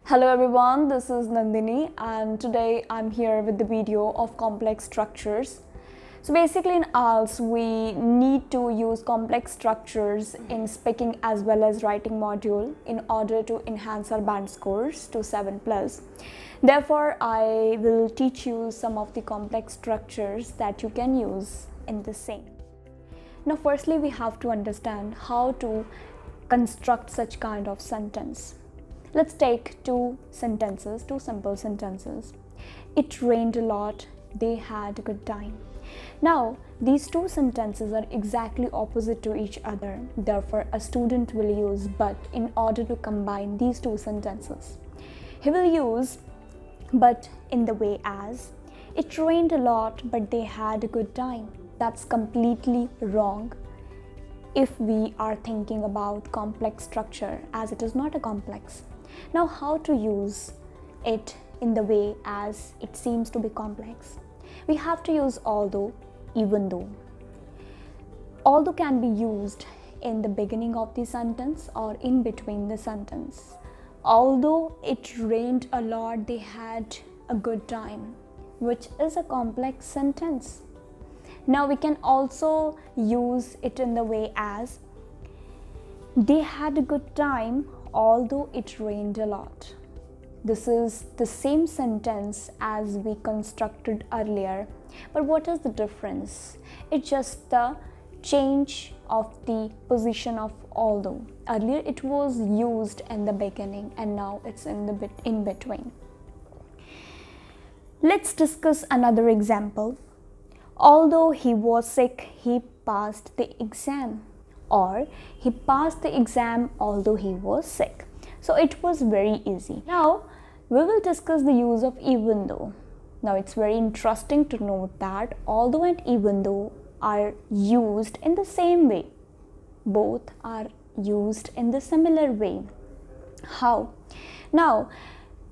Hello everyone, this is Nandini and today I'm here with the video of complex structures. So basically in IELTS we need to use complex structures in speaking as well as writing module in order to enhance our band scores to 7+. Therefore I will teach you some of the complex structures that you can use in the same. Now firstly we have to understand how to construct such kind of sentence. Let's take two simple sentences. It rained a lot, they had a good time. Now, these two sentences are exactly opposite to each other. Therefore, a student will use but in order to combine these two sentences. He will use but in the way as, it rained a lot but they had a good time. That's completely wrong if we are thinking about complex structure, as it is not a complex. Now, how to use it in the way as it seems to be complex? We have to use although, even though. Although can be used in the beginning of the sentence or in between the sentence. Although it rained a lot, they had a good time, which is a complex sentence. Now we can also use it in the way as, they had a good time although it rained a lot. This is the same sentence as we constructed earlier, but what is the difference? It's just the change of the position of although. Earlier it was used in the beginning and now it's in the in between. Let's discuss another example. Although he was sick, he passed the exam. Or he passed the exam although he was sick. So it was very easy. Now we will discuss the use of even though. Now it's very interesting to note that although and even though are used in the same way. Both are used in the similar way. How? Now,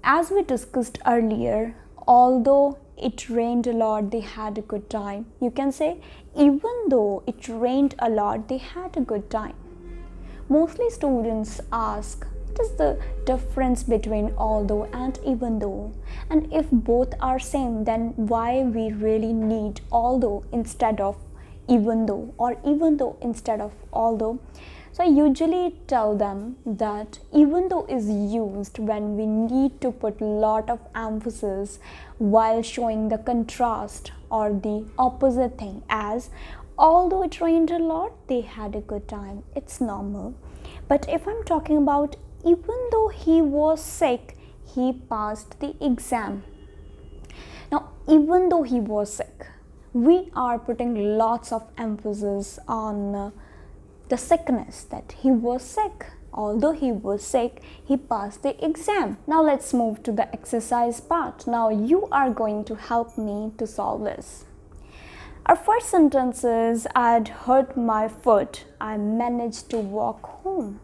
as we discussed earlier, although it rained a lot, they had a good time. You can say, even though it rained a lot, they had a good time. Mostly students ask, what is the difference between although and even though? And if both are same, then why we really need although instead of even though, or even though instead of although? So I usually tell them that even though is used when we need to put a lot of emphasis while showing the contrast or the opposite thing, as although it rained a lot, they had a good time. It's normal. But if I'm talking about even though he was sick, he passed the exam. Now, even though he was sick, we are putting lots of emphasis on the sickness, that he was sick. Although he was sick, he passed the exam. Now let's move to the exercise part. Now you are going to help me to solve this. Our first sentence is, I'd hurt my foot, I managed to walk home.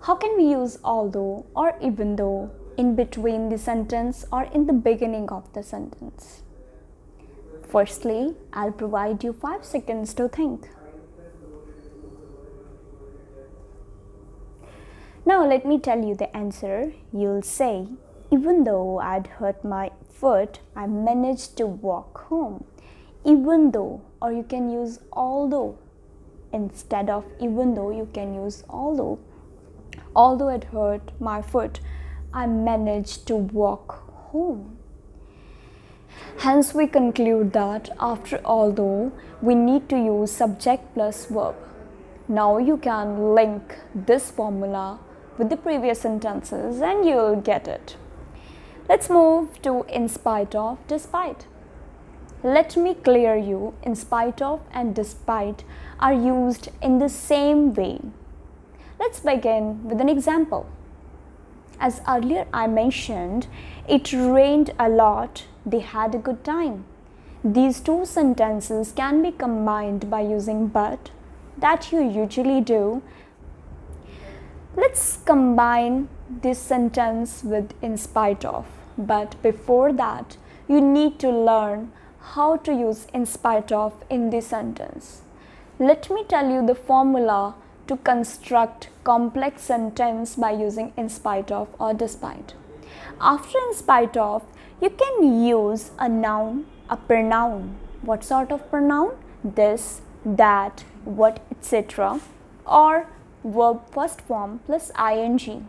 How can we use although or even though in between the sentence or in the beginning of the sentence? Firstly, I'll provide you 5 seconds to think. Now let me tell you the answer. You'll say, even though I'd hurt my foot, I managed to walk home. Even though, or you can use although. Instead of even though, you can use although. Although it hurt my foot, I managed to walk home. Hence we conclude that after although, we need to use subject plus verb. Now you can link this formula with the previous sentences and you'll get it. Let's move to in spite of, despite. Let me clear you, in spite of and despite are used in the same way. Let's begin with an example. As earlier I mentioned, it rained a lot, they had a good time. These two sentences can be combined by using but, that you usually do. Let's combine this sentence with in spite of, but before that, you need to learn how to use in spite of in this sentence. Let me tell you the formula to construct complex sentence by using in spite of or despite. After in spite of, you can use a noun, a pronoun. What sort of pronoun? This, that, what, etc. or verb first form plus ing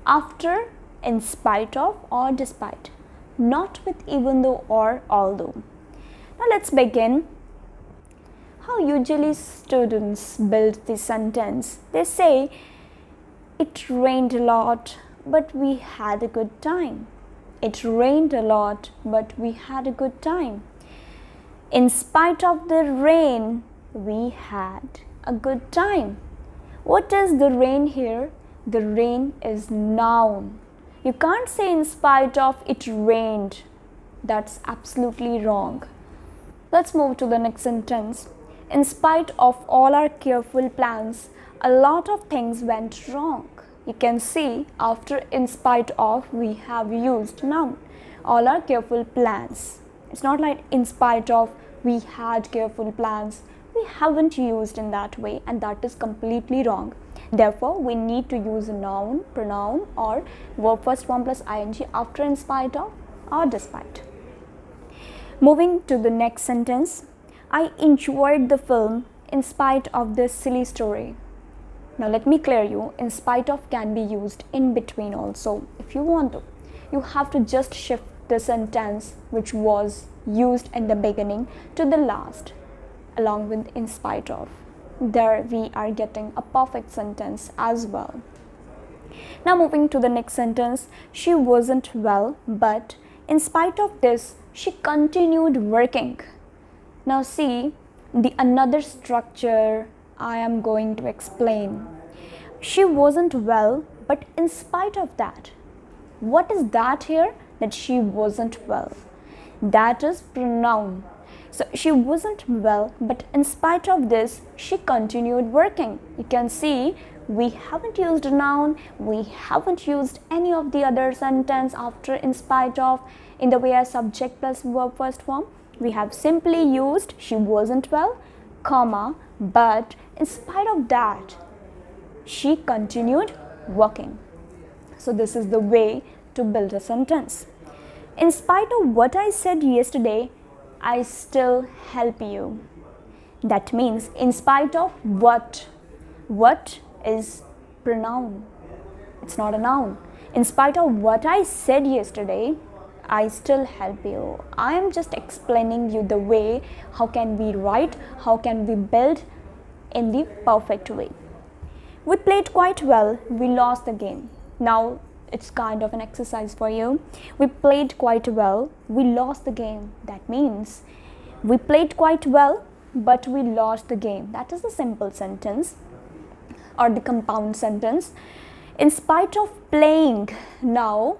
after in spite of or despite, not with even though or although. Now let's begin. How usually students build the sentence? They say, it rained a lot, but we had a good time. It rained a lot, but we had a good time. In spite of the rain, we had a good time. What is the rain here? The rain is noun. You can't say in spite of it rained. That's absolutely wrong. Let's move to the next sentence. In spite of all our careful plans, a lot of things went wrong. You can see after in spite of we have used noun. All our careful plans. It's not like in spite of we had careful plans. We haven't used in that way, and that is completely wrong. Therefore, we need to use a noun, pronoun or verb first form plus ing after in spite of or despite. Moving to the next sentence. I enjoyed the film in spite of this silly story. Now let me clear you, in spite of can be used in between also if you want to. You have to just shift the sentence which was used in the beginning to the last along with in spite of. There we are getting a perfect sentence as well. Now moving to the next sentence. She wasn't well, but in spite of this, she continued working. Now see the another structure I am going to explain. She wasn't well, but in spite of that. What is that here? That she wasn't well. That is pronoun. So she wasn't well, but in spite of this, she continued working. You can see we haven't used a noun, we haven't used any of the other sentence after in spite of in the way as subject plus verb first form. We have simply used she wasn't well, comma, but in spite of that, she continued working. So this is the way to build a sentence. In spite of what I said yesterday, I still help you. That means in spite of what? What is pronoun. It's not a noun. In spite of what I said yesterday, I still help you. I am just explaining you the way how can we write, how can we build in the perfect way. We played quite well, we lost the game. Now it's kind of an exercise for you. We played quite well, we lost the game. That means we played quite well, but we lost the game. That is the simple sentence or the compound sentence. In spite of playing, now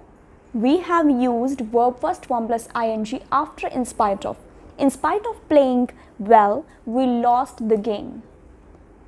we have used verb first form plus ing after in spite of. In spite of playing well, we lost the game.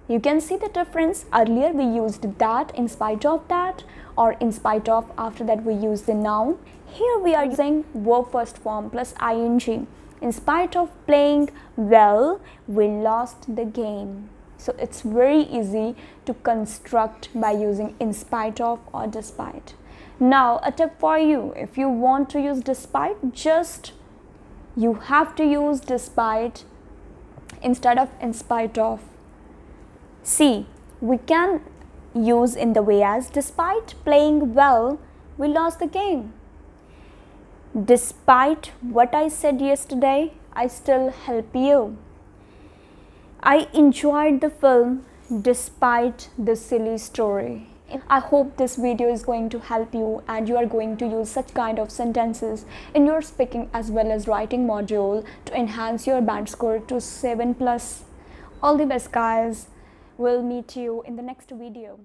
You can see the difference. Earlier we used that, in spite of that, or in spite of, after that we use the noun. Here we are using verb first form plus ing. In spite of playing well, we lost the game. So it's very easy to construct by using in spite of or despite. Now a tip for you, if you want to use despite, just you have to use despite instead of in spite of. See, we can use in the way as despite playing well, we lost the game. Despite what I said yesterday, I still help you. I enjoyed the film despite the silly story. I hope this video is going to help you and you are going to use such kind of sentences in your speaking as well as writing module to enhance your band score to 7+. All the best, guys. We'll meet you in the next video.